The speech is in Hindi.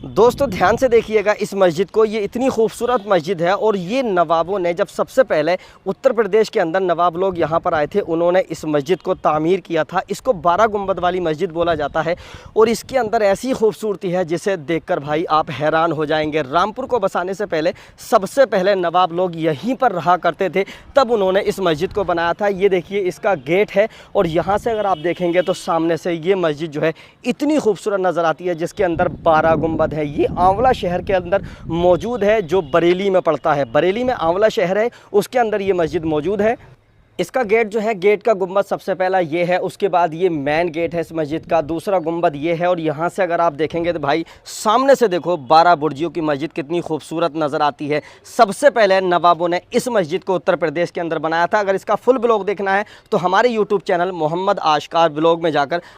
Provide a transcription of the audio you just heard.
दोस्तों ध्यान से देखिएगा इस मस्जिद को, ये इतनी खूबसूरत मस्जिद है और ये नवाबों ने जब सबसे पहले उत्तर प्रदेश के अंदर नवाब लोग यहाँ पर आए थे, उन्होंने इस मस्जिद को तामीर किया था। इसको 12 गुंबद वाली मस्जिद बोला जाता है और इसके अंदर ऐसी खूबसूरती है जिसे देखकर भाई आप हैरान हो जाएंगे। रामपुर को बसाने से पहले सबसे पहले नवाब लोग यहीं पर रहा करते थे, तब उन्होंने इस मस्जिद को बनाया था। ये देखिए इसका गेट है और यहाँ से अगर आप देखेंगे तो सामने से ये मस्जिद जो है इतनी खूबसूरत नज़र आती है, जिसके अंदर 12 गुंबद है। ये आंवला शहर के अंदर मौजूद है जो बरेली में पड़ता है। बरेली में आंवला शहर है, उसके अंदर ये मस्जिद मौजूद है। इसका गेट जो है, गेट का गुंबद सबसे पहला ये है, उसके बाद ये मेन गेट है इस मस्जिद का, दूसरा गुंबद ये है। और यहाँ से अगर आप देखेंगे तो भाई सामने से देखो 12 बुर्जियों की मस्जिद कितनी खूबसूरत नज़र आती है। सबसे पहले नवाबों ने इस मस्जिद को उत्तर प्रदेश के अंदर बनाया था। अगर इसका फुल ब्लॉग देखना है तो हमारे यूट्यूब चैनल मोहम्मद आशकार ब्लॉग में जाकर